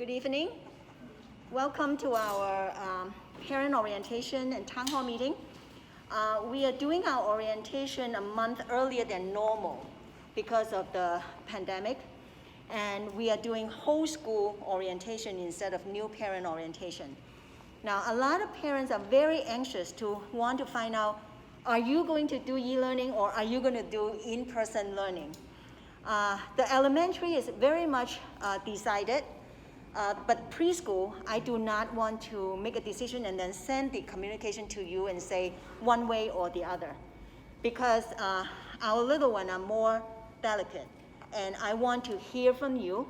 Good evening. Welcome to our parent orientation and town hall meeting. We are doing our orientation a month earlier than normal because of the pandemic. And we are doing whole school orientation instead of new parent orientation. Now, a lot of parents are very anxious to want to find out, are you going to do e-learning or are you going to do in-person learning? The elementary is very much decided, but preschool, I do not want to make a decision and then send the communication to you and say one way or the other. Because our little ones are more delicate, and I want to hear from you.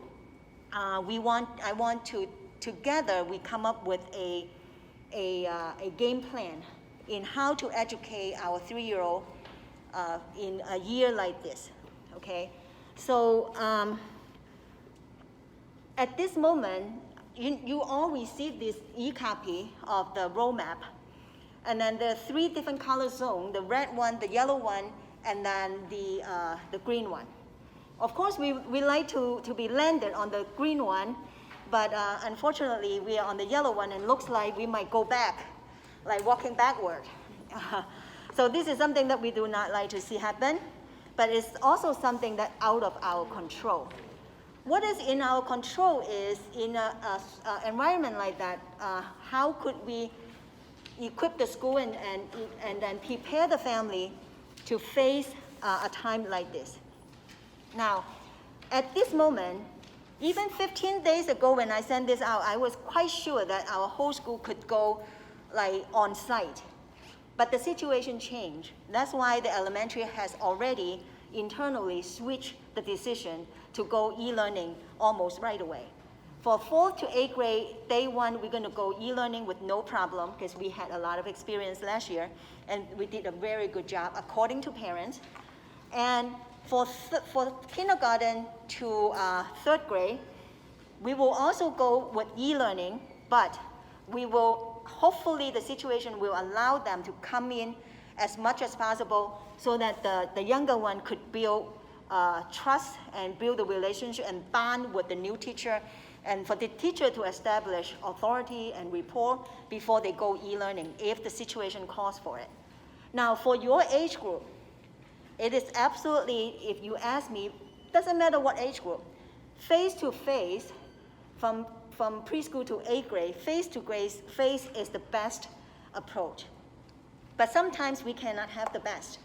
I want to, together, we come up with a game plan in how to educate our 3-year-old in a year like this, okay? So at this moment, you all received this e-copy of the roadmap. And then there are 3 different color zones, the red one, the yellow one, and then the green one. Of course, we like to be landed on the green one, but unfortunately, we are on the yellow one, and looks like we might go back, like walking backward. So this is something that we do not like to see happen, but it's also something that's out of our control. What is in our control is, in an environment like that, how could we equip the school and then prepare the family to face a time like this? Now, at this moment, even 15 days ago when I sent this out, I was quite sure that our whole school could go like on site. But the situation changed. That's why the elementary has already internally switched the decision to go e-learning almost right away. For 4th to 8th grade, day 1, we're going to go e-learning with no problem because we had a lot of experience last year, and we did a very good job according to parents. And for kindergarten to 3rd grade, we will also go with e-learning, but we will, hopefully the situation will allow them to come in as much as possible so that the younger one could build trust and build a relationship and bond with the new teacher, and for the teacher to establish authority and rapport before they go e-learning if the situation calls for it. Now, for your age group, it is absolutely, if you ask me, doesn't matter what age group, face-to-face, from preschool to 8th grade, face-to-face is the best approach. But sometimes we cannot have the best.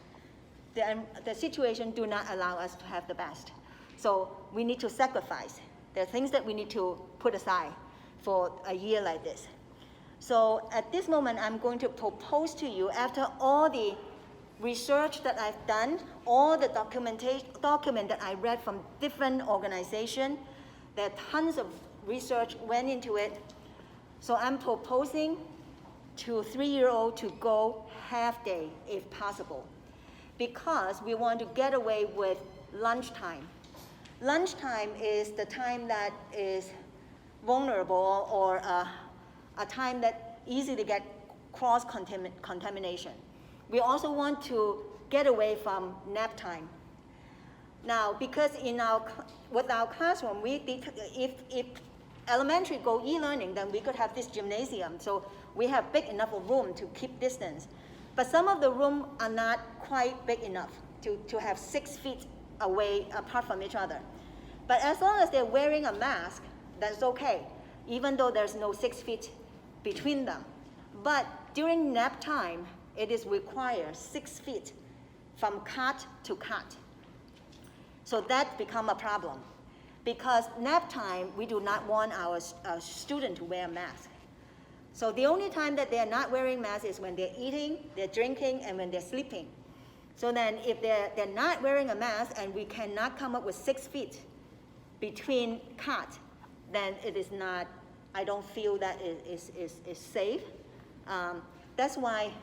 The situation do not allow us to have the best. So we need to sacrifice. There are things that we need to put aside for a year like this. So at this moment, I'm going to propose to you, after all the research that I've done, all the document that I read from different organizations, there are tons of research went into it. So I'm proposing to 3-year-old to go half day if possible, because we want to get away with lunchtime. Lunchtime is the time that is vulnerable, or a time that easily get cross-contamination. We also want to get away from nap time. Now, because with our classroom, if elementary go e-learning, then we could have this gymnasium, so we have big enough of room to keep distance. But some of the rooms are not quite big enough to have 6 feet away apart from each other. But as long as they're wearing a mask, that's okay, even though there's no 6 feet between them. But during nap time, it is required 6 feet from cot to cot. So that become a problem. Because nap time, we do not want our student to wear a mask. So the only time that they're not wearing masks is when they're eating, they're drinking, and when they're sleeping. So then if they're not wearing a mask and we cannot come up with 6 feet between cot, then it is not, I don't feel that it is safe. That's why,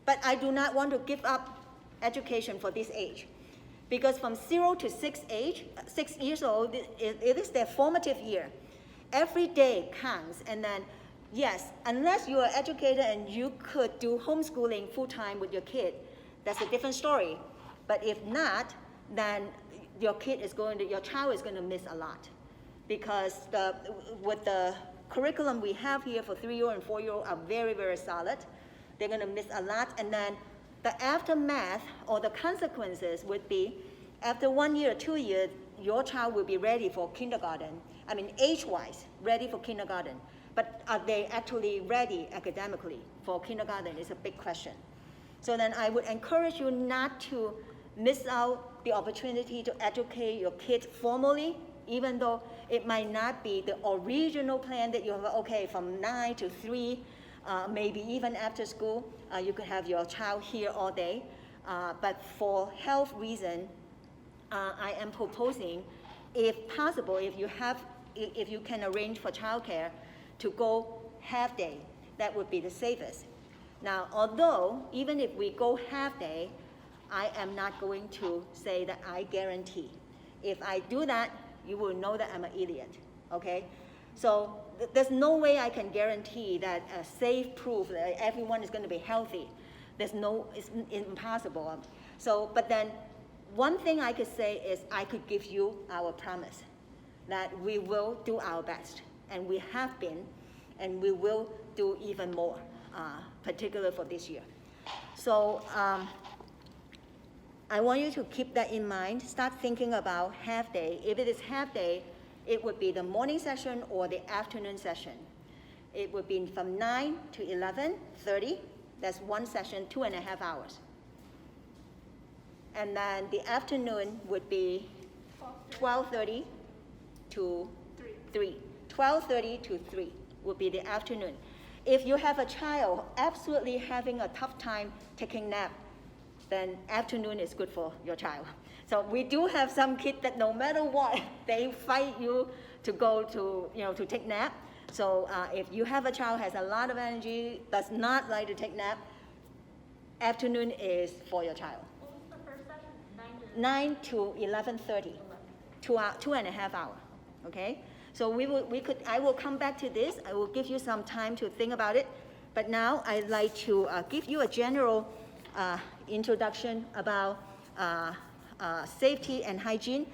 but I do not want to give up education for this age. Because from 0 to 6 years old, it is their formative year. Every day counts, and then, yes, unless you are educated and you could do homeschooling full-time with your kid, that's a different story. But if not, then your child is going to miss a lot. because with the curriculum we have here for 3-year-old and 4-year-old are very, very solid. They're going to miss a lot. And then the aftermath or the consequences would be after 1 year or 2 years, your child will be ready for kindergarten. I mean, age-wise, ready for kindergarten. But are they actually ready academically for kindergarten is a big question. So then I would encourage you not to miss out the opportunity to educate your kids formally, even though it might not be the original plan that you have, okay, from 9 to 3, maybe even after school, you could have your child here all day. But for health reason, I am proposing, if possible, if you can arrange for childcare, to go half day. That would be the safest. Now, although even if we go half day, I am not going to say that I guarantee. If I do that, you will know that I'm an idiot, okay? So there's no way I can guarantee that a safe proof that everyone is going to be healthy. It's impossible. So, but then one thing I could say is I could give you our promise that we will do our best, and we have been, and we will do even more, particularly for this year. So I want you to keep that in mind. Start thinking about half day. If it is half day, it would be the morning session or the afternoon session. It would be from 9 to 11:30. That's one session, 2.5 hours. And then the afternoon would be 12:30 to 3. 12:30 to 3 would be the afternoon. If you have a child absolutely having a tough time taking nap, then afternoon is good for your child. So we do have some kids that no matter what, they fight you to go to, to take nap. So if you have a child has a lot of energy, does not like to take nap, afternoon is for your child. What was the first session? 9 to 11:30, 2.5 hours, okay? So I will come back to this. I will give you some time to think about it. But now I'd like to give you a general introduction about safety and hygiene.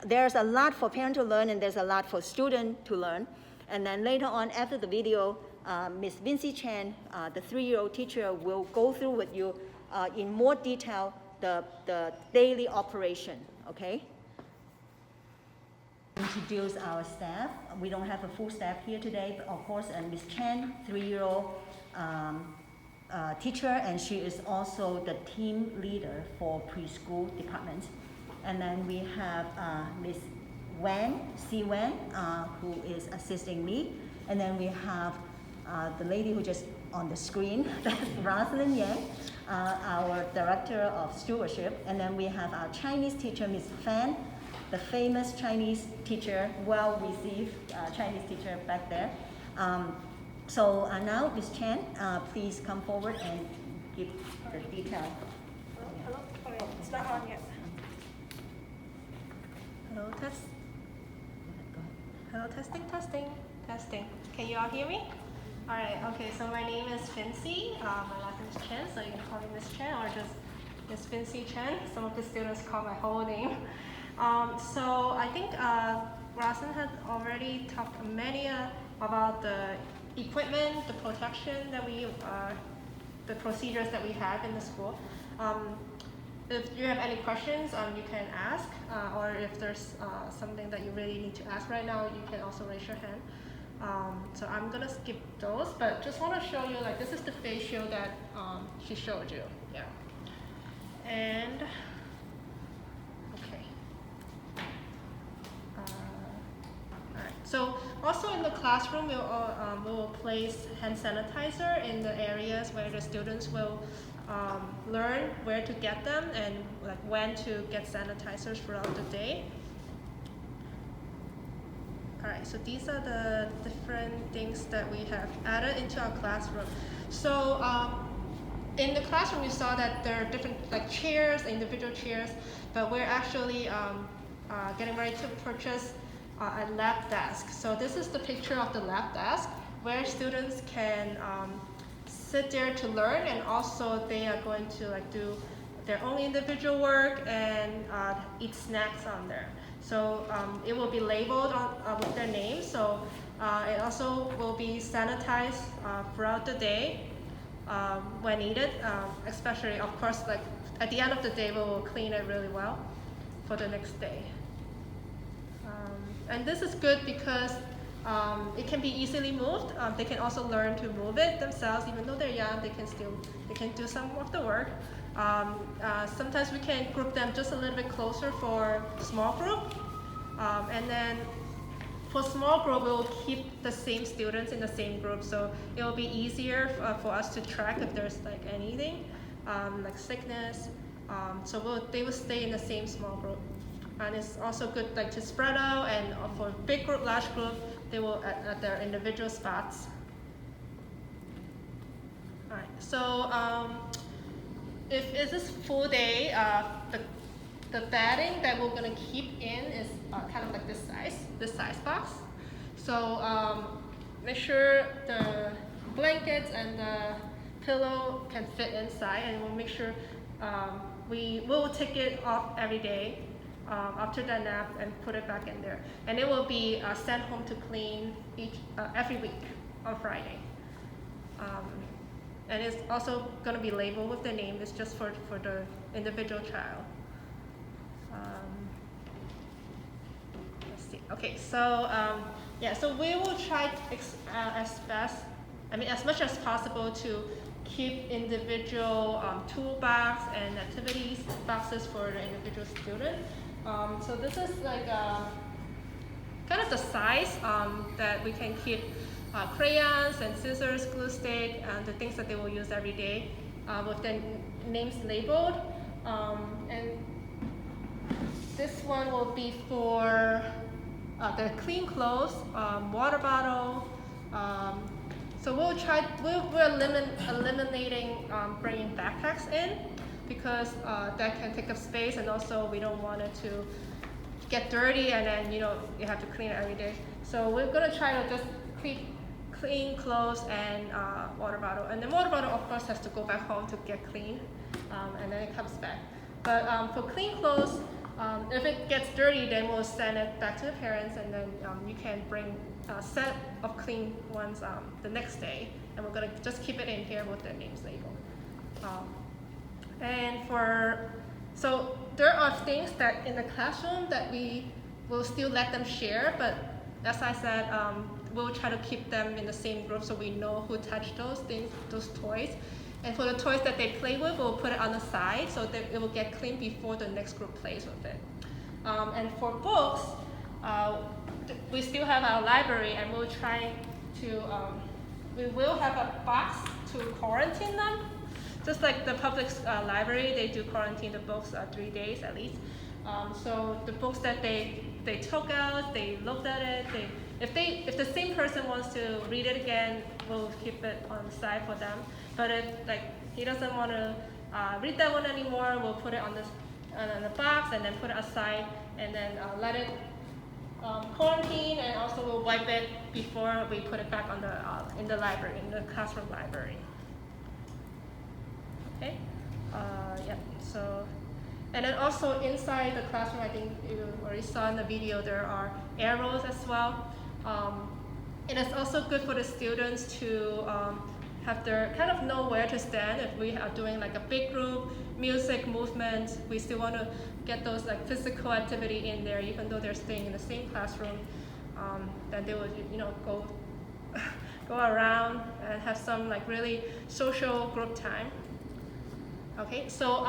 There's a lot for parent to learn, and there's a lot for student to learn. And then later on, after the video, Ms. Vinci Chan, the 3-year-old teacher, will go through with you in more detail the daily operation, okay? Introduce our staff. We don't have a full staff here today, but of course, Ms. Chan, 3-year-old teacher, and she is also the team leader for preschool department. And then we have Ms. C. Wen, who is assisting me. And then we have the lady who just on the screen, that's Rosalind Yang, our director of stewardship. And then we have our Chinese teacher, Ms. Fan, the famous Chinese teacher, well-received Chinese teacher back there. So now, Ms. Chan, please come forward and give the detail. Hello? Sorry, it's not on yet. Hello, test. Hello, testing. Can you all hear me? All right, okay, so my name is Vinci. My last name is Chen, so you can call me Miss Chen or just Miss Vinci Chen. Some of the students call my whole name. So I think Rosalind had already talked many about the equipment, the protection that the procedures that we have in the school. If you have any questions, you can ask, or if there's something that you really need to ask right now, you can also raise your hand. So I'm gonna skip those, but just want to show you, like, this is the face shield that she showed you. Yeah. And okay. Alright. So also in the classroom, we will place hand sanitizer in the areas where the students will learn where to get them and like when to get sanitizers throughout the day. Alright, so these are the different things that we have added into our classroom. So in the classroom, you saw that there are different like chairs, individual chairs, but we're actually getting ready to purchase a lab desk. So this is the picture of the lab desk where students can sit there to learn, and also they are going to like do their own individual work and eat snacks on there. So it will be labeled with their name. So it also will be sanitized throughout the day when needed. Especially, of course, like at the end of the day, we will clean it really well for the next day. And this is good because it can be easily moved. They can also learn to move it themselves. Even though they're young, they can do some of the work. Sometimes we can group them just a little bit closer for small group. And then for small group, we will keep the same students in the same group. So it will be easier for us to track if there's like anything, like sickness. So they will stay in the same small group. And it's also good like to spread out, and for big group, large group, they will at their individual spots. All right, so if it's this full day, the bedding that we're gonna keep in is kind of like this size box. So make sure the blankets and the pillow can fit inside, and we'll make sure we will take it off every day after the nap and put it back in there. And it will be sent home to clean every week on Friday. And it's also going to be labeled with the name. It's just for the individual child. Let's see. Okay, so yeah, so we will try as much as possible to keep individual toolbox and activities boxes for the individual student. So this is like kind of the size that we can keep crayons and scissors, glue stick, and the things that they will use every day with their names labeled. And this one will be for the clean clothes, water bottle. So we're eliminating bringing backpacks in, because that can take up space, and also we don't want it to get dirty and then you have to clean it every day. So we're gonna try to just clean clothes and water bottle, and the water bottle of course has to go back home to get cleaned, and then it comes back. But for clean clothes, if it gets dirty, then we'll send it back to the parents, and then you can bring a set of clean ones the next day, and we're gonna just keep it in here with the names labeled. So there are things that in the classroom that we will still let them share, but as I said, we'll try to keep them in the same group so we know who touched those things, those toys. And for the toys that they play with, we'll put it on the side so that it will get clean before the next group plays with it. And for books, we still have our library, and we'll try to, we will have a box to quarantine them. Just like the public library, they do quarantine the books 3 days at least. So the books that they took out, they looked at it, if the same person wants to read it again, we'll keep it on the side for them. But if he doesn't want to read that one anymore, we'll put it on the box and then put it aside, and then let it quarantine, and also we'll wipe it before we put it back on in the library, in the classroom library. Okay, yeah. So, and then also inside the classroom, I think you already saw in the video, there are arrows as well. It is also good for the students to have their kind of know where to stand. If we are doing like a big group, music, movement, we still want to get those like physical activity in there, even though they're staying in the same classroom. Then they will, go go around and have some like really social group time. Okay, so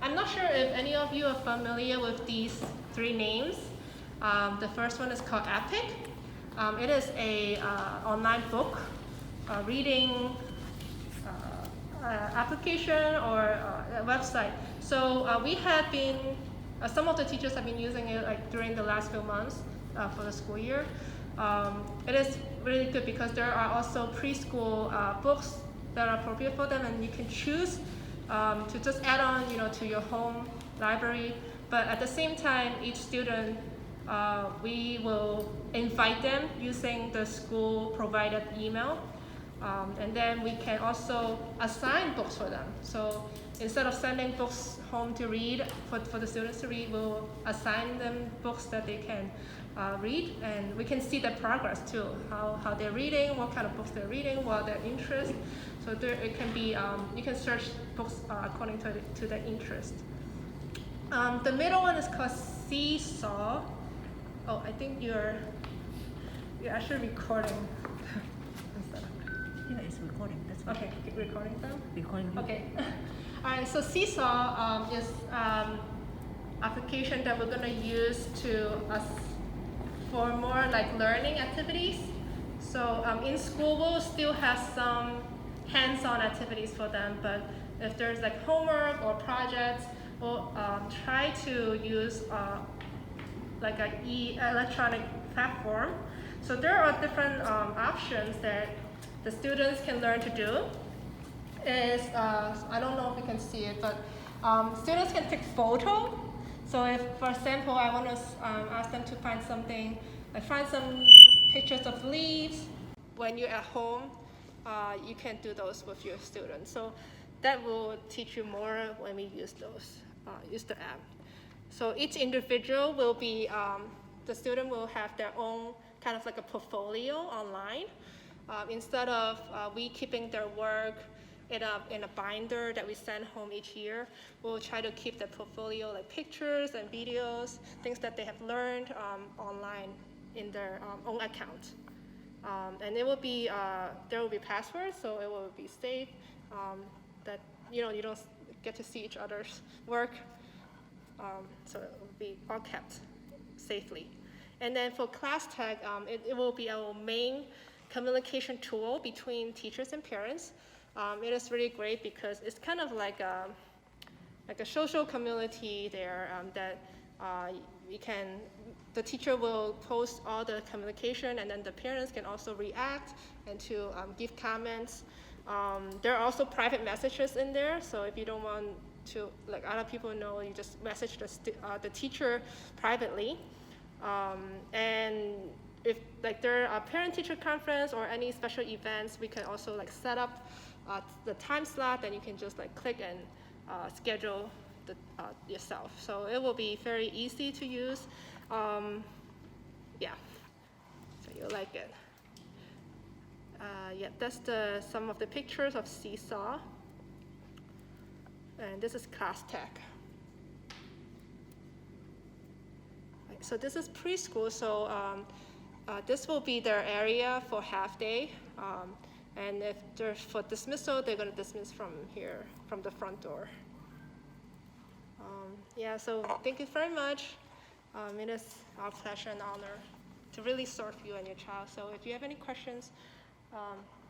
I'm not sure if any of you are familiar with these 3 names. The first one is called Epic. It is a online book reading application or a website. So we have been, some of the teachers have been using it like during the last few months for the school year. It is really good because there are also preschool books that are appropriate for them, and you can choose to just add on, to your home library. But at the same time, each student, we will invite them using the school provided email. And then we can also assign books for them. So instead of sending books home to read, for the students to read, we'll assign them books that they can read, and we can see their progress too, how they're reading, what kind of books they're reading, what their interest. So there, it can be, you can search books according to their interest. The middle one is called Seesaw. Oh, I think you're actually recording. Yeah, it's recording. That's fine. Okay, recording them? Recording. Okay. All right, so Seesaw is application that we're gonna use for more like learning activities. So in school, we'll still have some hands-on activities for them, but if there's like homework or projects, we'll try to use like an electronic platform. So there are different options that the students can learn to do. I don't know if you can see it, but students can take photo. So if, for example, I want to ask them to find something, like find some pictures of leaves. When you're at home, you can do those with your students. So that will teach you more when we use the app. So each individual will be, the student will have their own kind of like a portfolio online. Instead of we keeping their work in a binder that we send home each year, we'll try to keep the portfolio like pictures and videos, things that they have learned online in their own account. And it will be, there will be passwords, so it will be safe, that you don't get to see each other's work. So it will be all kept safely. And then for class tag, it will be our main communication tool between teachers and parents. It is really great because it's kind of like a social community there, that the teacher will post all the communication, and then the parents can also react and to give comments. There are also private messages in there, so if you don't want to let other people know, you just message the teacher privately. And if like there are parent-teacher conference or any special events, we can also like set up the time slot, and you can just like click and schedule yourself. So it will be very easy to use. Yeah, so you'll like it. Yeah, that's some of the pictures of Seesaw. And this is class tech. So this is preschool, so this will be their area for half day. And if they're for dismissal, they're going to dismiss from here, from the front door. Yeah, so thank you very much. It is our pleasure and honor to really serve you and your child. So if you have any questions,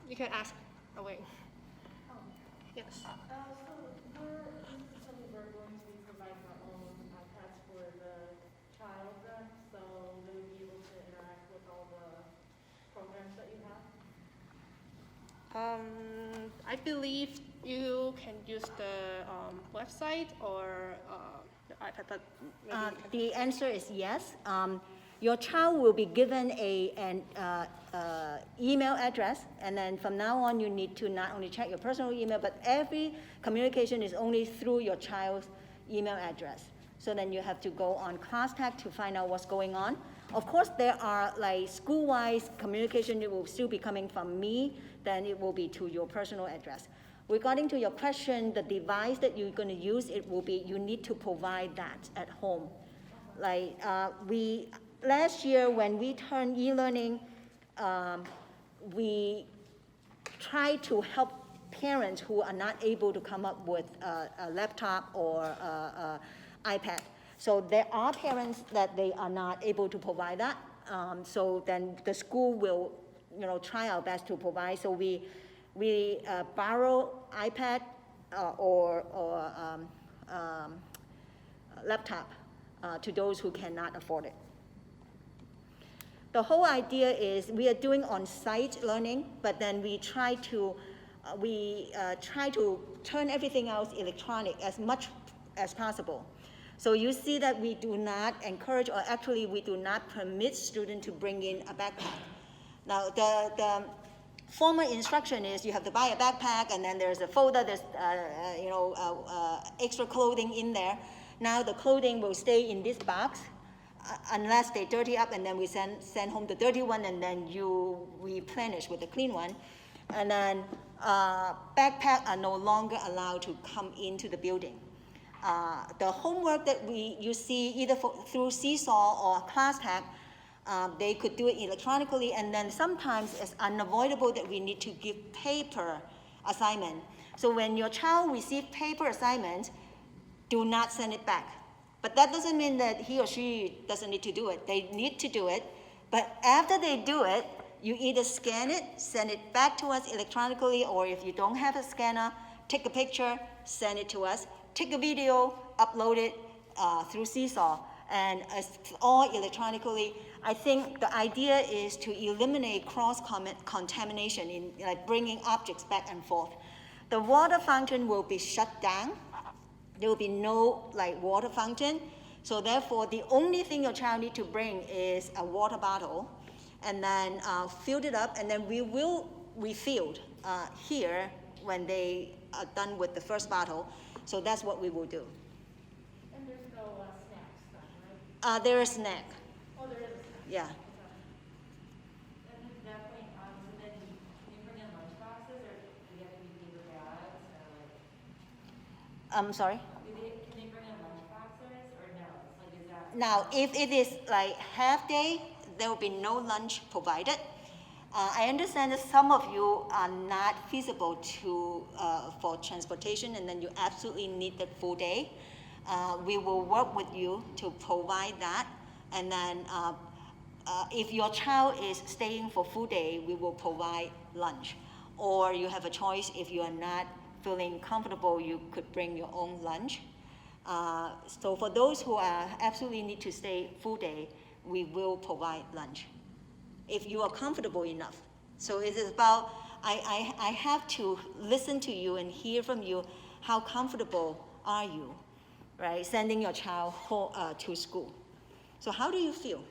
you can ask away. Yes. So we're going to be providing our own iPads for the child then, so they will be able to interact with all the programs that you have? I believe you can use the website or the iPad, but maybe you can. The answer is yes. Your child will be given an email address, and then from now on, you need to not only check your personal email, but every communication is only through your child's email address. So then you have to go on ClassTag to find out what's going on. Of course, there are like school-wise communication that will still be coming from me, then it will be to your personal address. Regarding to your question, the device that you're going to use, it will be, you need to provide that at home. Like last year when we turned e-learning, we try to help parents who are not able to come up with a laptop or iPad. So there are parents that they are not able to provide that. So then the school will, try our best to provide. So we borrow iPad or laptop to those who cannot afford it. The whole idea is we are doing on-site learning, but then we try to turn everything else electronic as much as possible. So you see that we do not encourage, or actually we do not permit students to bring in a backpack. Now Formal instruction is you have to buy a backpack, and then there's a folder, there's extra clothing in there. Now the clothing will stay in this box unless they dirty up, and then we send home the dirty one, and then you replenish with the clean one. And then backpack are no longer allowed to come into the building. The homework that you see either through Seesaw or ClassTag, they could do it electronically, and then sometimes it's unavoidable that we need to give paper assignment. So when your child receives paper assignment, do not send it back. But that doesn't mean that he or she doesn't need to do it. They need to do it, but after they do it, you either scan it, send it back to us electronically, or if you don't have a scanner, take a picture, send it to us, take a video, upload it through Seesaw, and it's all electronically. I think the idea is to eliminate cross-contamination in like bringing objects back and forth. The water fountain will be shut down. There will be no like water fountain. So therefore, the only thing your child needs to bring is a water bottle, and then fill it up, and then we will refill here when they are done with the first bottle. So that's what we will do. And there's no snacks then, right? There is snack. Oh, there is a snack. Yeah. And at that point, so then can you bring in lunch boxes, or do you have to be paper bags, or like? I'm sorry? Can they bring in lunch boxes, or no? Like, is that? Now, if it is like half day, there will be no lunch provided. I understand that some of you are not feasible for transportation, and then you absolutely need the full day. We will work with you to provide that, and then if your child is staying for full day, we will provide lunch. Or you have a choice, if you are not feeling comfortable, you could bring your own lunch. So for those who are absolutely need to stay full day, we will provide lunch, if you are comfortable enough. So it is about, I have to listen to you and hear from you, how comfortable are you, right, sending your child home, to school. So how do you feel?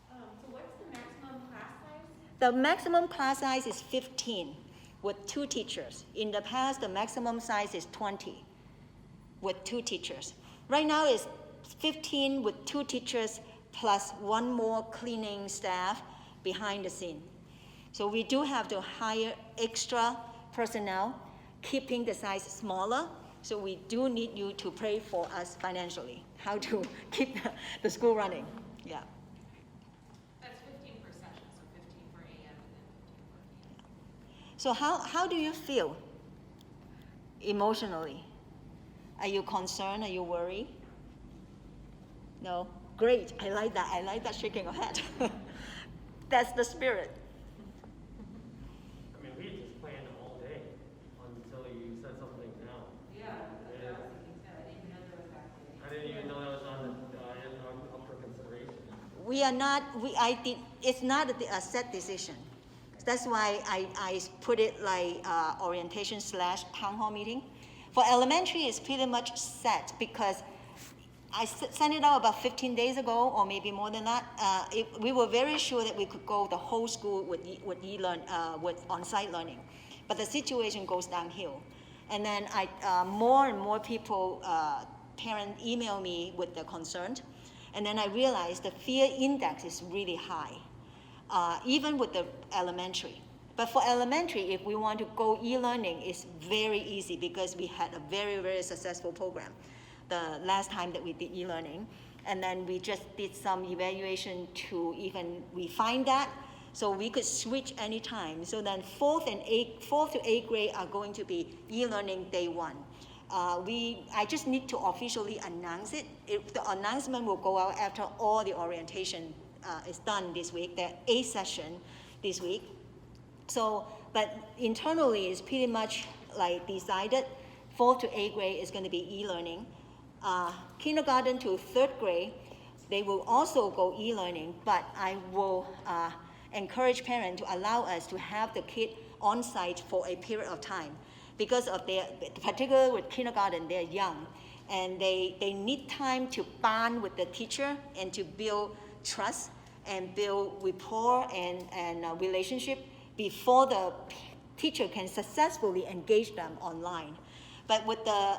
So what's the maximum class size? The maximum class size is 15 with 2 teachers. In the past, the maximum size is 20 with 2 teachers. Right now it's 15 with 2 teachers plus 1 more cleaning staff behind the scene. So we do have to hire extra personnel, keeping the size smaller. So we do need you to pray for us financially, how to keep the school running. Yeah. That's 15 per session, so 15 for AM and then 15 for PM. So how do you feel emotionally? Are you concerned? Are you worried? No? Great. I like that. I like that shaking of head. That's the spirit. I mean, we just planned all day until you said something now. Yeah, that's what I was thinking too. I didn't even know there was that day. I didn't even know that was up for consideration. We are not, it's not a set decision. That's why I put it like orientation / town hall meeting. For elementary, it's pretty much set because I sent it out about 15 days ago, or maybe more than that. We were very sure that we could go the whole school with on-site learning, but the situation goes downhill. And then more and more people, parents email me with their concern, and then I realized the fear index is really high, even with the elementary. But for elementary, if we want to go e-learning, it's very easy because we had a very, very successful program the last time that we did e-learning. And then we just did some evaluation to even refine that, so we could switch anytime. So then 4th to 8th grade are going to be e-learning day 1. I just need to officially announce it. The announcement will go out after all the orientation is done this week, the 8th session this week. So, but internally it's pretty much like decided 4th to 8th grade is going to be e-learning. Kindergarten to 3rd grade, they will also go e-learning, but I will encourage parents to allow us to have the kid on site for a period of time because of their, particularly with kindergarten, they're young and they need time to bond with the teacher and to build trust. and build rapport and relationship before the teacher can successfully engage them online. But with the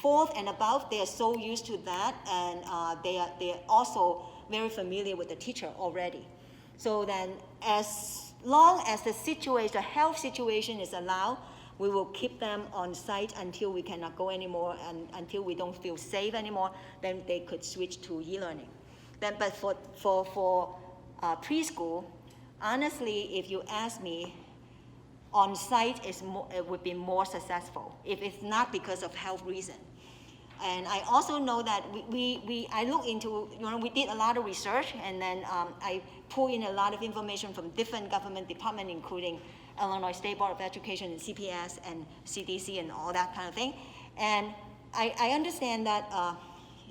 4th and above, they are so used to that, and they are also very familiar with the teacher already. So then, as long as the health situation is allowed, we will keep them on site until we cannot go anymore, and until we don't feel safe anymore, then they could switch to e-learning. Then, but for preschool, honestly, if you ask me, on-site would be more successful if it's not because of health reason. And I also know that I look into, we did a lot of research, and then I pull in a lot of information from different government departments, including Illinois State Board of Education and CPS and CDC and all that kind of thing. And I understand that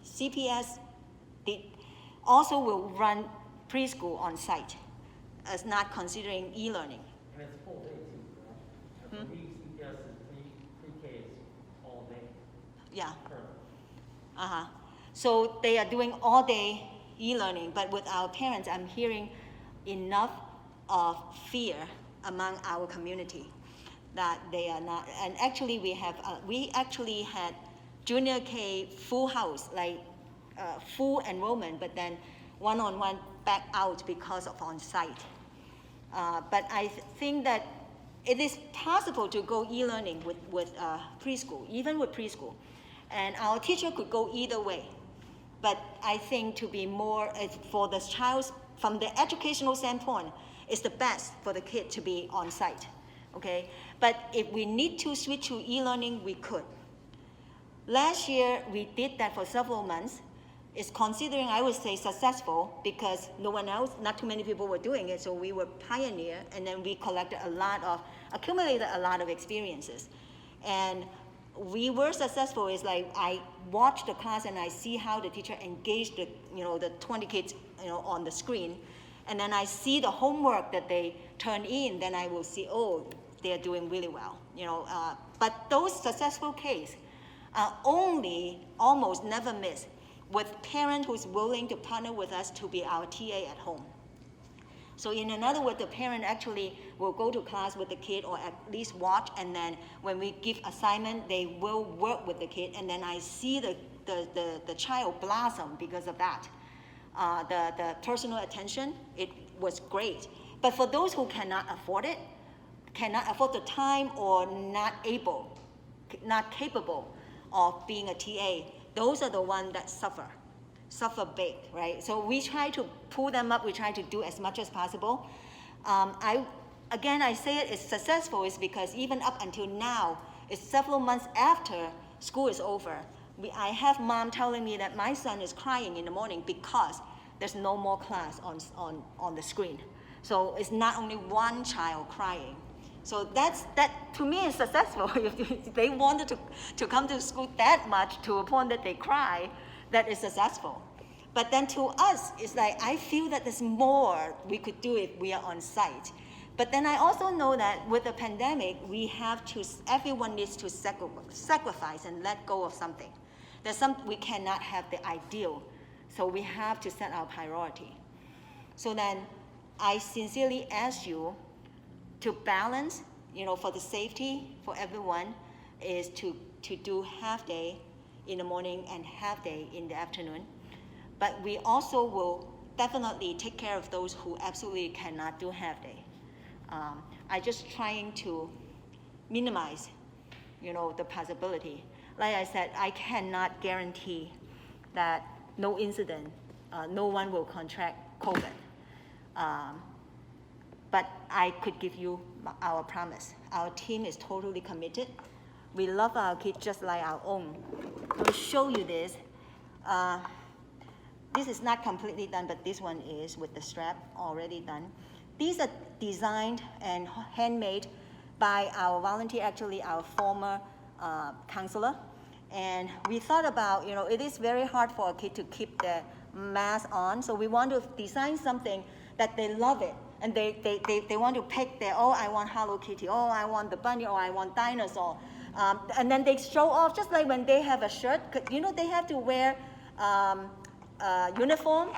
CPS also will run preschool on site, as not considering e-learning. And it's full day too, correct? I believe CPS is pre-K is all day. Yeah. Currently. So they are doing all day e-learning, but with our parents, I'm hearing enough of fear among our community that they are not. And actually, we actually had junior K full house, like full enrollment, but then one-on-one back out because of on-site. But I think that it is possible to go e-learning with preschool, even with preschool. And our teacher could go either way. But I think to be more, for the child, from the educational standpoint, it's the best for the kid to be on site, okay? But if we need to switch to e-learning, we could. Last year, we did that for several months. It's considering, I would say, successful because no one else, not too many people were doing it, so we were pioneer, and then we accumulated a lot of experiences. And we were successful. Is like I watch the class and I see how the teacher engaged the 20 kids on the screen, and then I see the homework that they turn in. Then I will see, oh, they are doing really well. But those successful cases are only almost never miss with parent who's willing to partner with us to be our TA at home. So in another word, the parent actually will go to class with the kid or at least watch, and then when we give assignment, they will work with the kid, and then I see the child blossom because of that. The personal attention, it was great. But for those who cannot afford it, cannot afford the time or not capable of being a TA, those are the ones that suffer big, right? So we try to pull them up. We try to do as much as possible. I say it's successful is because even up until now, it's several months after school is over. I have mom telling me that my son is crying in the morning because there's no more class on the screen. So it's not only one child crying. So that to me is successful. If they wanted to come to school that much to a point that they cry, that is successful. But then to us, it's like, I feel that there's more we could do if we are on site. But then I also know that with the pandemic, everyone needs to sacrifice and let go of something. We cannot have the ideal, so we have to set our priority. So then I sincerely ask you to balance, for the safety for everyone, is to do half day in the morning and half day in the afternoon. But we also will definitely take care of those who absolutely cannot do half day. I just trying to minimize, the possibility. Like I said, I cannot guarantee that no incident, no one will contract COVID. But I could give you our promise. Our team is totally committed. We love our kids just like our own. I'll show you this. This is not completely done, but this one is with the strap already done. These are designed and handmade by our volunteer, actually our former counselor. And we thought about, it is very hard for a kid to keep the mask on, so we want to design something that they love it. And they want to pick I want Hello Kitty, I want the bunny, I want dinosaur. And then they show off, just like when they have a shirt, they have to wear uniform,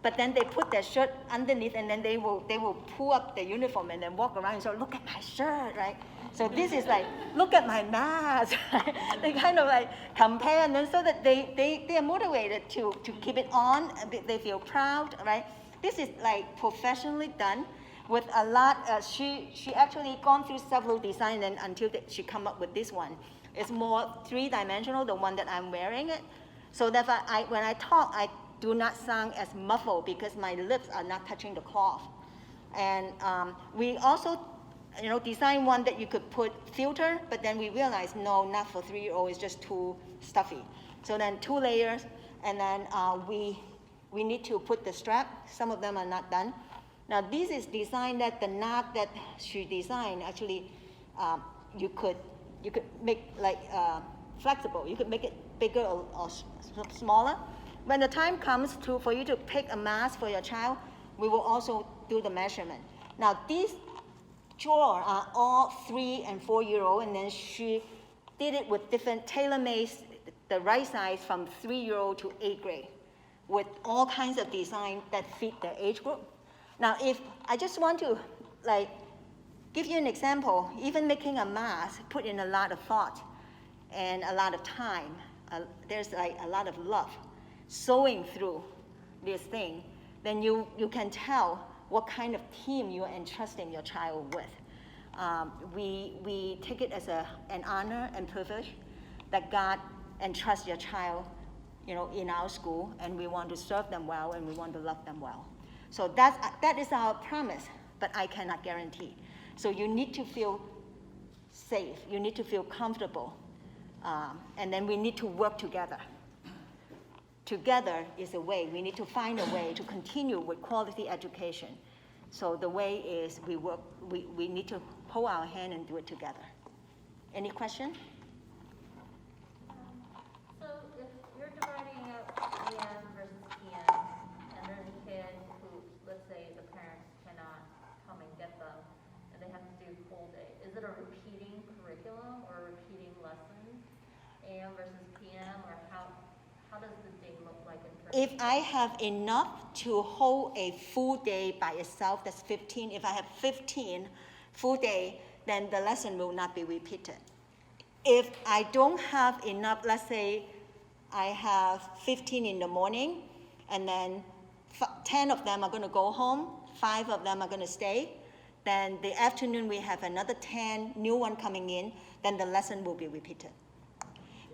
but then they put their shirt underneath, and then they will pull up the uniform and then walk around and say, look at my shirt, right? So this is like, look at my mask. Right? They kind of like compare, and then so that they are motivated to keep it on. They feel proud, right? This is like professionally done with a lot. She actually gone through several designs and until she come up with this one. It's more three-dimensional, the one that I'm wearing it. So that when I talk, I do not sound as muffled because my lips are not touching the cloth. And we also, design one that you could put filter, but then we realized, no, not for 3-year-old, it's just too stuffy. So then 2 layers, and then we need to put the strap. Some of them are not done. Now this is designed that the knot that she designed, actually, you could make like flexible. You could make it bigger or smaller. When the time comes for you to pick a mask for your child, we will also do the measurement. Now these drawers are all 3- and 4-year-old, and then she did it with different tailor-made, the right size from 3-year-old to 8th grade, with all kinds of design that fit their age group. Now, if I just want to give you an example, even making a mask put in a lot of thought and a lot of time. There's like a lot of love sewing through this thing. Then you can tell what kind of team you are entrusting your child with. We take it as an honor and privilege that God entrusts your child, in our school, and we want to serve them well and we want to love them well. So that is our promise, but I cannot guarantee. So you need to feel safe, you need to feel comfortable, and then we need to work together. Together is a way. We need to find a way to continue with quality education. So the way is we need to hold our hand and do it together. Any question? So if you're dividing up AM versus PM, and there's a kid who, let's say the parents cannot come and get them, and they have to do full day, is it a repeating curriculum or a repeating lesson, AM versus PM, or how does the day look like in terms If I have enough to hold a full day by itself, that's 15. If I have 15 full day, then the lesson will not be repeated. If I don't have enough, let's say I have 15 in the morning, and then 10 of them are going to go home, 5 of them are going to stay, then the afternoon we have another 10 new one coming in, then the lesson will be repeated.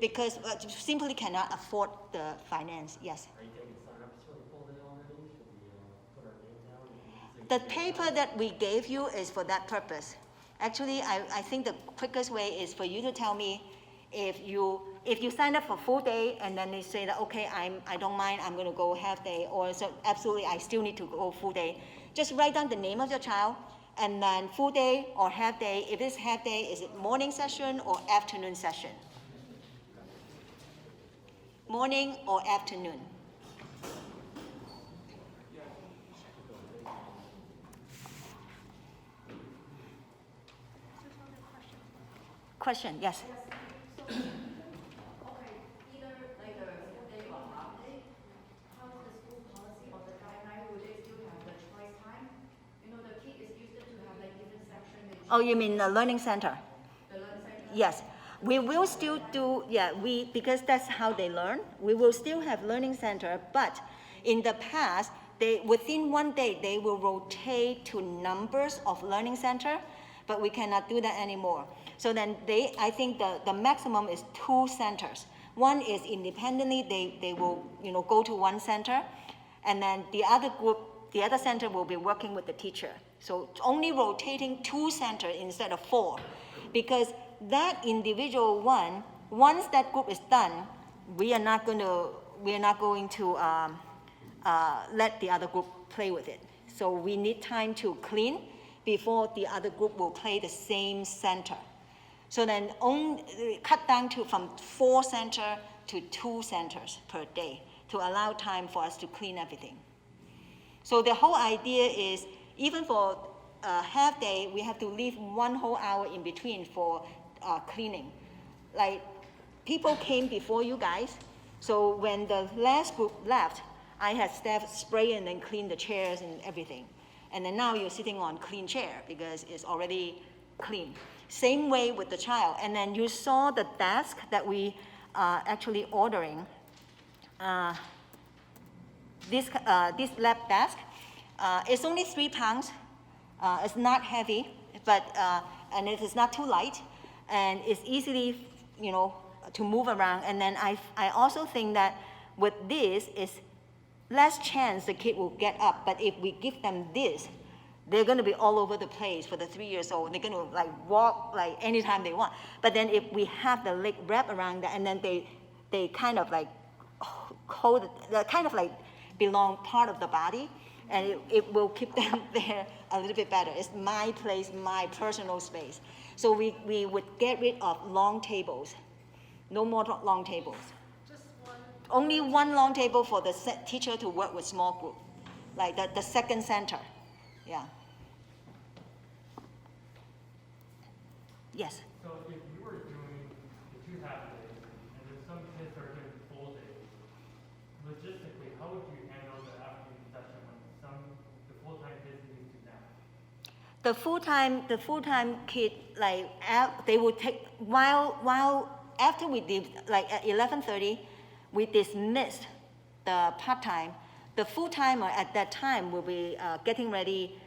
Because simply cannot afford the finance, yes. Are you taking sign-ups for the full day already? Should we put our name down? The paper that we gave you is for that purpose. Actually, I think the quickest way is for you to tell me if you sign up for full day and then they say that, okay, I don't mind, I'm going to go half day, or so absolutely I still need to go full day. Just write down the name of your child, and then full day or half day. If it's half day, is it morning session or afternoon session? Morning or afternoon? Question, yes. okay, either like a full day or half day, how is the school policy of the guideline? Would they still have the choice time? The kid is used to have like different sections. Oh, you mean the learning center? The learning center? Yes. We will still do, because that's how they learn. We will still have learning center, but in the past, within one day, they will rotate to numbers of learning center, but we cannot do that anymore. So then I think the maximum is 2 centers. One is independently, they will go to one center, and then the other center will be working with the teacher. So only rotating 2 centers instead of 4, because that individual one, once that group is done, we are not going to let the other group play with it. So we need time to clean before the other group will play the same center. So then cut down from 4 centers to 2 centers per day to allow time for us to clean everything. So the whole idea is, even for half day, we have to leave 1 whole hour in between for cleaning. Like, people came before you guys, so when the last group left, I had staff spray and then clean the chairs and everything. And then now you're sitting on clean chair because it's already clean. Same way with the child. And then you saw the desk that we actually ordering. This lab desk, it's only 3 pounds. It's not heavy, but and it is not too light, and it's easily, to move around. And then I also think that with this is less chance the kid will get up. But if we give them this, they're going to be all over the place for the 3 years old. They're going to walk anytime they want. But then if we have the leg wrap around that, and then they kind of hold, kind of belong part of the body, and it will keep them there a little bit better. It's my place, my personal space. So we would get rid of long tables. No more long tables. Just one. Only one long table for the teacher to work with small group, like the second center. Yeah. Yes. So if you were doing the 2 half days, and then some kids are doing full days, logistically, how would you handle the afternoon session when the full-time kids need to nap? The full-time kid, they would take, while after we did, at 11:30, we dismissed the part-time. The full-timer at that time will be getting ready,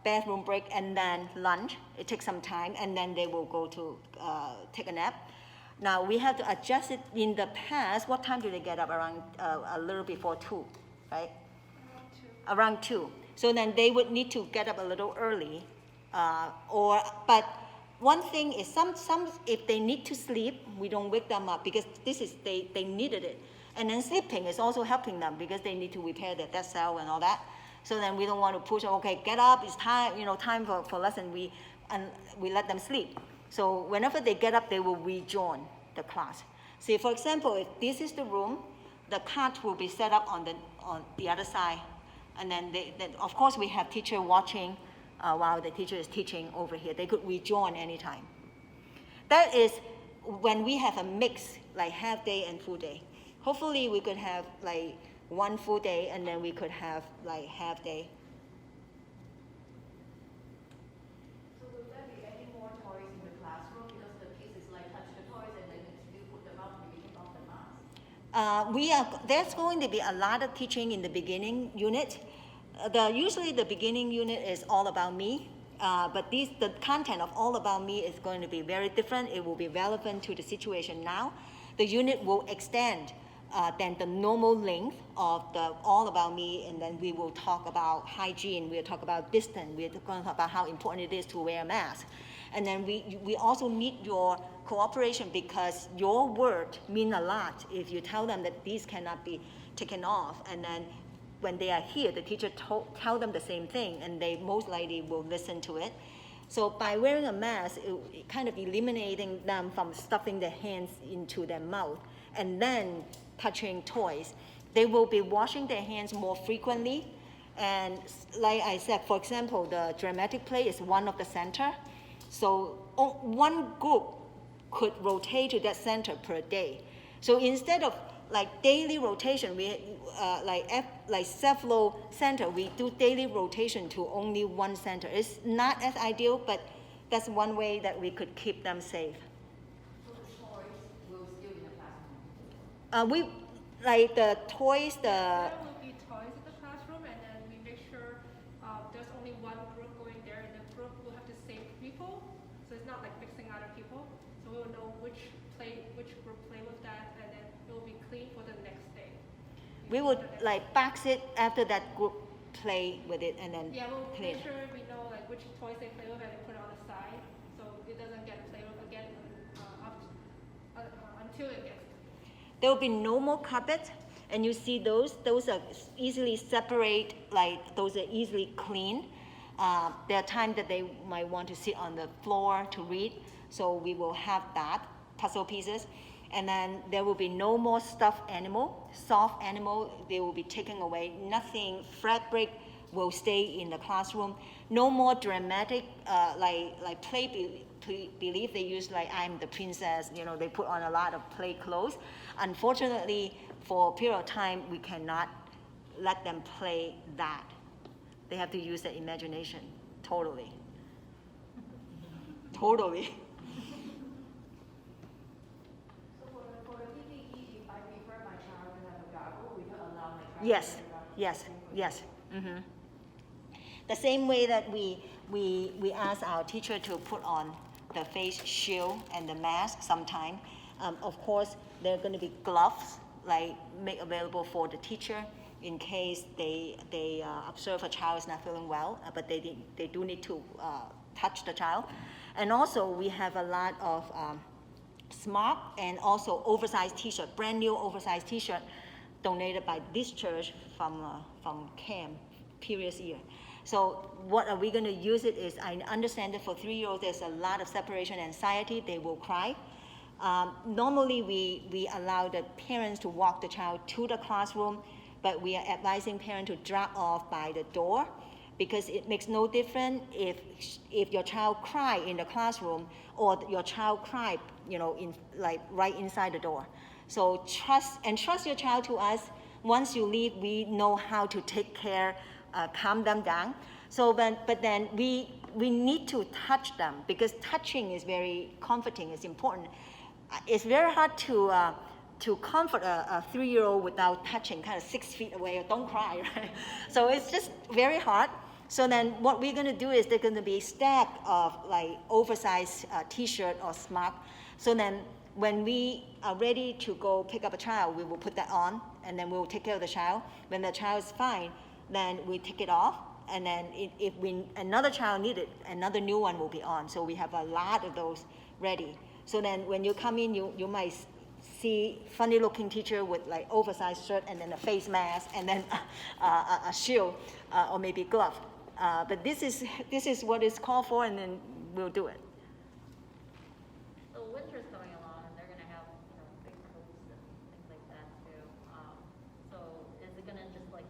bathroom break, and then lunch. It takes some time, and then they will go to take a nap. Now, we have to adjust it. In the past, what time do they get up? Around a little before 2, right? Around 2. So then they would need to get up a little early. But one thing is some if they need to sleep, we don't wake them up because they needed it. And then sleeping is also helping them because they need to repair their dead cell and all that. So then we don't want to push them, okay, get up, it's time, time for lesson. We let them sleep. So whenever they get up, they will rejoin the class. See, for example, if this is the room, the cot will be set up on the other side. And then of course, we have teacher watching while the teacher is teaching over here. They could rejoin anytime. That is when we have a mix, like half day and full day. Hopefully, we could have one full day, and then we could have half day. So will there be any more toys in the classroom? Because the kids is touch the toys and then you put them up and you take off the mask? There's going to be a lot of teaching in the beginning unit. Usually the beginning unit is all about me, but the content of all about me is going to be very different. It will be relevant to the situation now. The unit will extend than the normal length of the all about me, and then we will talk about hygiene, we'll talk about distance, we're going to talk about how important it is to wear a mask. And then we also need your cooperation because your word means a lot if you tell them that these cannot be taken off. And then when they are here, the teacher tell them the same thing, and they most likely will listen to it. So by wearing a mask, it kind of eliminating them from stuffing their hands into their mouth and then touching toys. They will be washing their hands more frequently. And like I said, for example, the dramatic play is one of the center. So one group could rotate to that center per day. So instead of daily rotation, we several center, we do daily rotation to only one center. It's not as ideal, but that's one way that we could keep them safe. So the toys will still be in the classroom? The toys, There will be toys in the classroom, and then we make sure there's only one group going there, and the group will have the same people. So it's not like mixing other people. So we will know which group play with that, and then it will be clean for the next day. we would box it after that group play with it and then Yeah, we'll clean. make sure we know which toys they play with and put it on the side, so it doesn't get played with again until it gets. There will be no more carpet, and you see those are easily separate, those are easily clean. There are times that they might want to sit on the floor to read, so we will have that, puzzle pieces. And then there will be no more stuffed animal, soft animal, they will be taken away. Nothing, fabric will stay in the classroom. No more dramatic, play belief. They use I'm the princess, they put on a lot of play clothes. Unfortunately, for a period of time, we cannot let them play that. They have to use their imagination, totally. Totally. So for the PPE, if I prefer my child to have a goggle, we can allow my child Yes, to have a goggle? yes, yes. The same way that we ask our teacher to put on the face shield and the mask sometime. Of course, there are going to be gloves like made available for the teacher in case they observe a child is not feeling well, but they do need to touch the child. And also we have a lot of smart and also oversized t-shirt, brand new oversized t-shirt donated by this church from camp previous year. So what are we going to use it is, I understand that for 3-year-olds there's a lot of separation anxiety, they will cry. Normally we allow the parents to walk the child to the classroom, but we are advising parents to drop off by the door, because it makes no difference if your child cry in the classroom or your child cry, right inside the door. So trust your child to us. Once you leave, we know how to take care, calm them down. So, but then we need to touch them, because touching is very comforting, it's important. It's very hard to comfort a 3-year-old without touching, kind of 6 feet away, or don't cry, right? So it's just very hard. So then what we're gonna do is there's gonna be a stack of like oversized t-shirt or smock. So then when we are ready to go pick up a child, we will put that on, and then we will take care of the child. When the child is fine, then we take it off, and then if another child needs it, another new one will be on. So we have a lot of those ready. So then when you come in, you might see funny looking teacher with like oversized shirt and then a face mask and then a shield or maybe glove. But this is what is called for, and then we'll do it. So winter's coming along, and they're gonna have, big coats and things like that too. So is it gonna just like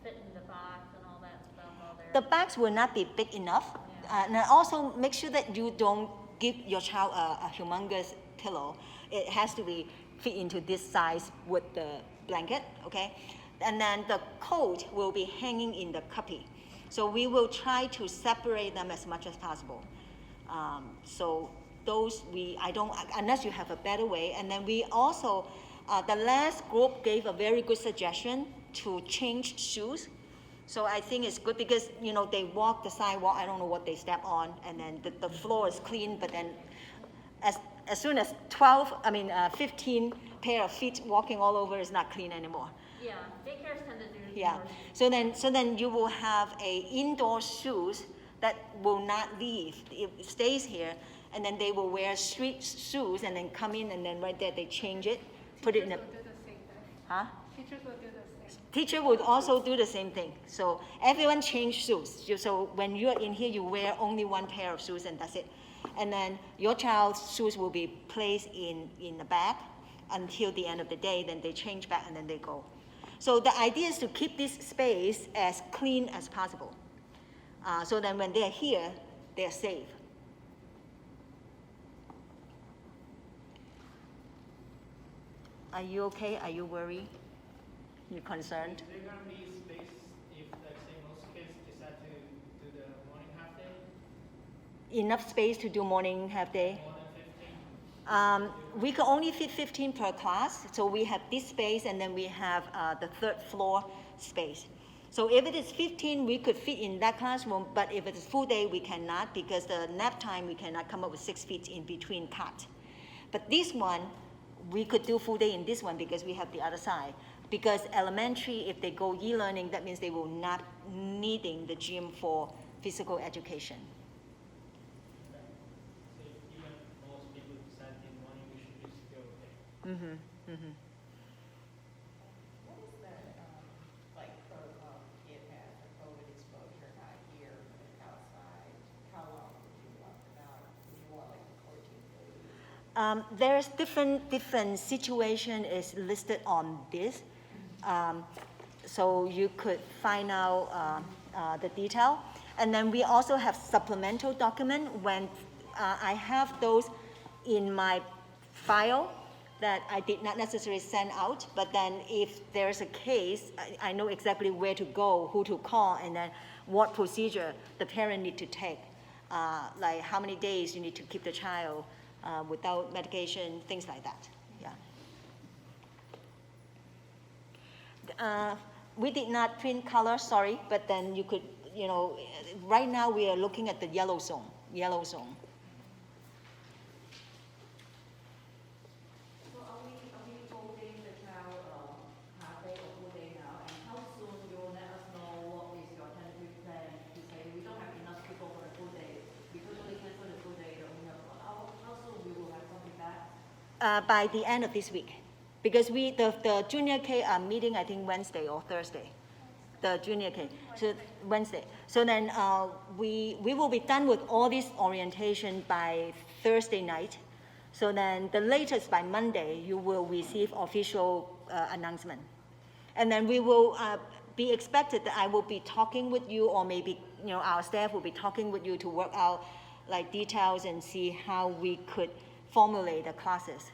fit in the box and all that stuff while they're? The bags will not be big enough. And also make sure that you don't give your child a humongous pillow. It has to be fit into this size with the blanket, okay? And then the coat will be hanging in the cubby. So we will try to separate them as much as possible. So those unless you have a better way. And then we also, the last group gave a very good suggestion to change shoes. So I think it's good because, they walk the sidewalk, I don't know what they step on, and then the floor is clean, but then as soon as 15 pair of feet walking all over is not clean anymore. Yeah, daycares tend to do. Yeah. more. So then you will have a indoor shoes that will not leave. It stays here, and then they will wear street shoes and then come in, and then right there they change it, put it in a. Teachers will do the same thing. Huh? Teachers will do the same. Teacher would also do the same thing. So everyone change shoes. So when you're in here, you wear only one pair of shoes, and that's it. And then your child's shoes will be placed in the bag until the end of the day. Then they change back, and then they go. So the idea is to keep this space as clean as possible. So then when they're here, they're safe. Are you okay? Are you worried? You concerned? Is there gonna be space if, like, say, most kids decide to do the morning half day? Enough space to do morning half day? More than 15? We can only fit 15 per class, so we have this space, and then we have the 3rd floor space. So if it is 15, we could fit in that classroom, but if it is full day, we cannot, because the nap time, we cannot come up with 6 feet in between cots. But this one, we could do full day in this one because we have the other side. Because elementary, if they go e-learning, that means they will not needing the gym for physical education. So even most people decide in the morning, we should be still okay. What is the, protocol the kid has for COVID exposure, not here, but outside? How long would you want them out? Would you want like 14 days? There's different situation is listed on this. So you could find out the detail. And then we also have supplemental document when I have those in my file. that I did not necessarily send out, but then if there's a case, I know exactly where to go, who to call, and then what procedure the parent need to take. Like how many days you need to keep the child without medication, things like that, yeah. We did not print color, sorry, but then you could, right now we are looking at the yellow zone. So are we holding the child half day or full day now? And how soon you will let us know what is your tentative plan to say we don't have enough people for the full day? We totally cancel the full day, we only have 1 hour. How soon we will have something back? By the end of this week, because the junior K are meeting, I think Wednesday or Thursday. The junior K, so Wednesday. So then we will be done with all this orientation by Thursday night. So then the latest by Monday, you will receive official announcement. And then we will be expected that I will be talking with you, or maybe our staff will be talking with you to work out like details and see how we could formulate the classes.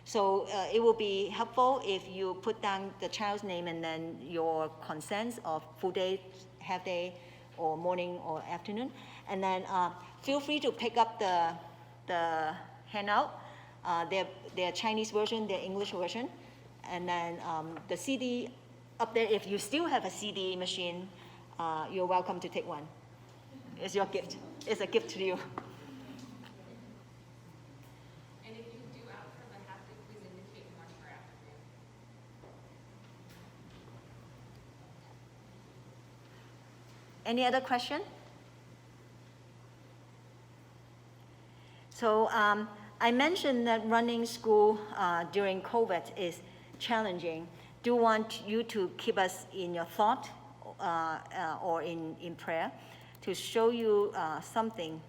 So it will be helpful if you put down the child's name and then your consent of full day, half day, or morning or afternoon. And then feel free to pick up the handout, their Chinese version, their English version. And then the CD up there, if you still have a CD machine, you're welcome to take one. It's your gift. It's a gift to you. Any other question? So I mentioned that running school during COVID is challenging. Do want you to keep us in your thought or in prayer to show you something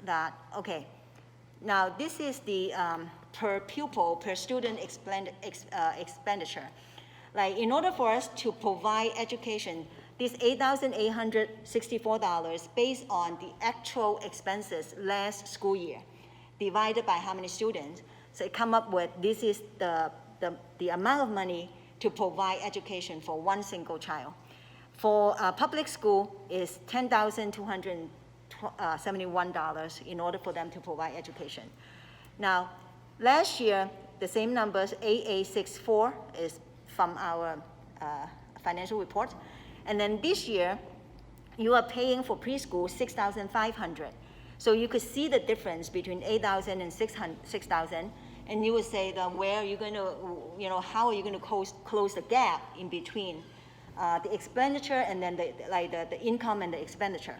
that, okay. Now this is the per pupil, per student expenditure. Like in order for us to provide education, this $8,864 based on the actual expenses last school year, divided by how many students. So it come up with, this is the amount of money to provide education for one single child. For public school is $10,271 in order for them to provide education. Now, last year, the same numbers, 8864 is from our financial report. And then this year, you are paying for preschool $6,500. So you could see the difference between $8,000 and $6,000, and you would say that where are you going to, how are you going to close the gap in between the expenditure and then the income and the expenditure.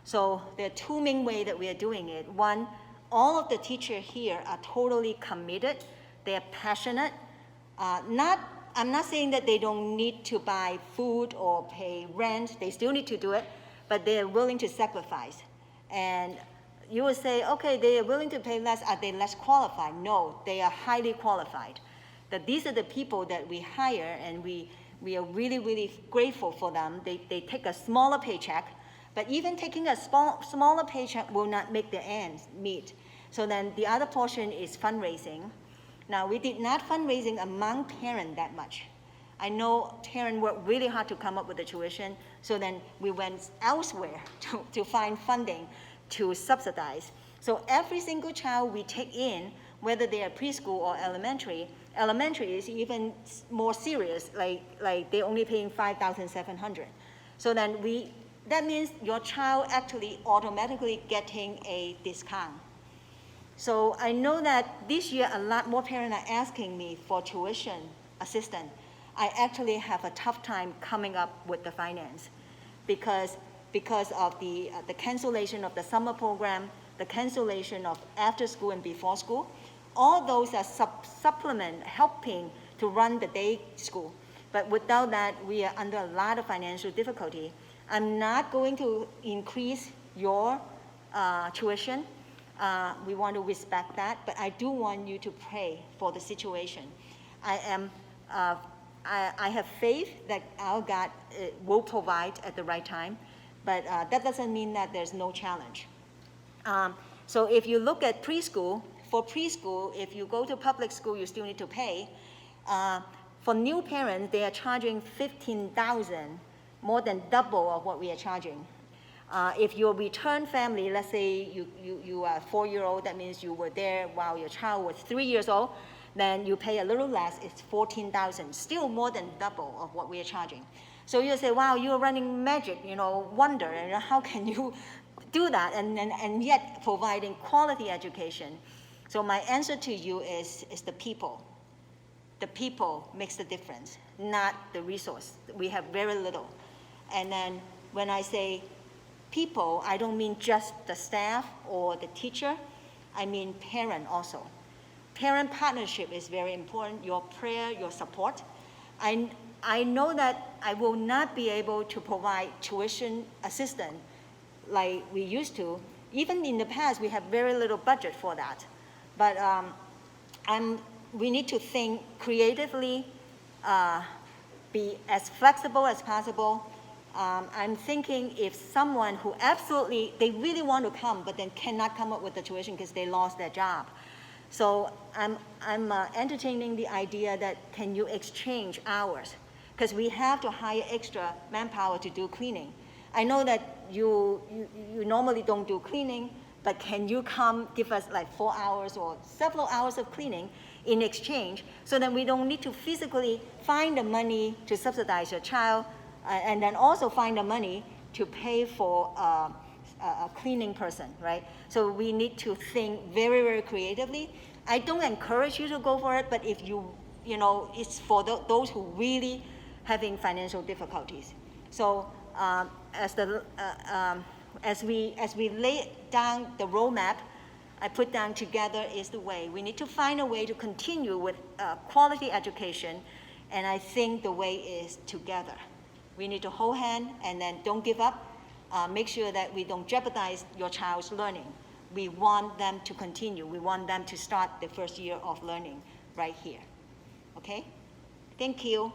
So there are two main ways that we are doing it. One, all of the teachers here are totally committed. They are passionate. I'm not saying that they don't need to buy food or pay rent. They still need to do it, but they are willing to sacrifice. And you would say, okay, they are willing to pay less. Are they less qualified? No, they are highly qualified. That these are the people that we hire, and we are really, really grateful for them. They take a smaller paycheck, but even taking a smaller paycheck will not make their ends meet. So then the other portion is fundraising. Now, we did not fundraising among parents that much. I know parents worked really hard to come up with the tuition, so then we went elsewhere to find funding to subsidize. So every single child we take in, whether they are preschool or elementary is even more serious, like they're only paying $5,700. So then that means your child actually automatically getting a discount. So I know that this year a lot more parents are asking me for tuition assistance. I actually have a tough time coming up with the finance because of the cancellation of the summer program, the cancellation of after school and before school. All those are supplement helping to run the day school. But without that, we are under a lot of financial difficulty. I'm not going to increase your tuition. We want to respect that, but I do want you to pray for the situation. I have faith that our God will provide at the right time, but that doesn't mean that there's no challenge. So if you look at preschool, for preschool, if you go to public school, you still need to pay. For new parents, they are charging $15,000, more than double of what we are charging. If you're a return family, let's say you are a 4-year-old, that means you were there while your child was 3 years old, then you pay a little less, it's $14,000, still more than double of what we are charging. So you say, wow, you're running magic, wonder, and how can you do that and yet providing quality education? So my answer to you is the people. The people makes the difference, not the resource. We have very little. And then when I say people, I don't mean just the staff or the teacher, I mean parent also. Parent partnership is very important, your prayer, your support. I know that I will not be able to provide tuition assistance like we used to. Even in the past, we have very little budget for that. But we need to think creatively, be as flexible as possible. I'm thinking if someone who absolutely, they really want to come, but then cannot come up with the tuition because they lost their job. So I'm entertaining the idea that can you exchange hours? Because we have to hire extra manpower to do cleaning. I know that you normally don't do cleaning, but can you come give us like 4 hours or several hours of cleaning in exchange so that we don't need to physically find the money to subsidize your child and then also find the money to pay for a cleaning person, right? So we need to think very, very creatively. I don't encourage you to go for it, but if it's for those who really having financial difficulties. So as we lay down the roadmap, I put down together is the way. We need to find a way to continue with quality education, and I think the way is together. We need to hold hand and then don't give up. Make sure that we don't jeopardize your child's learning. We want them to continue. We want them to start the first year of learning right here. Okay? Thank you.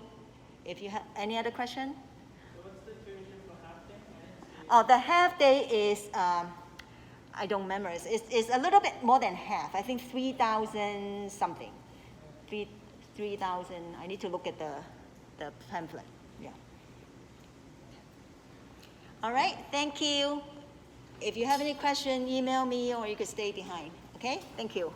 If you have any other question? So what's the tuition for half day? Oh, the half day is, I don't memorize. It's a little bit more than half. I think 3,000 something. 3,000. I need to look at the pamphlet. Yeah. All right. Thank you. If you have any question, email me or you could stay behind. Okay? Thank you.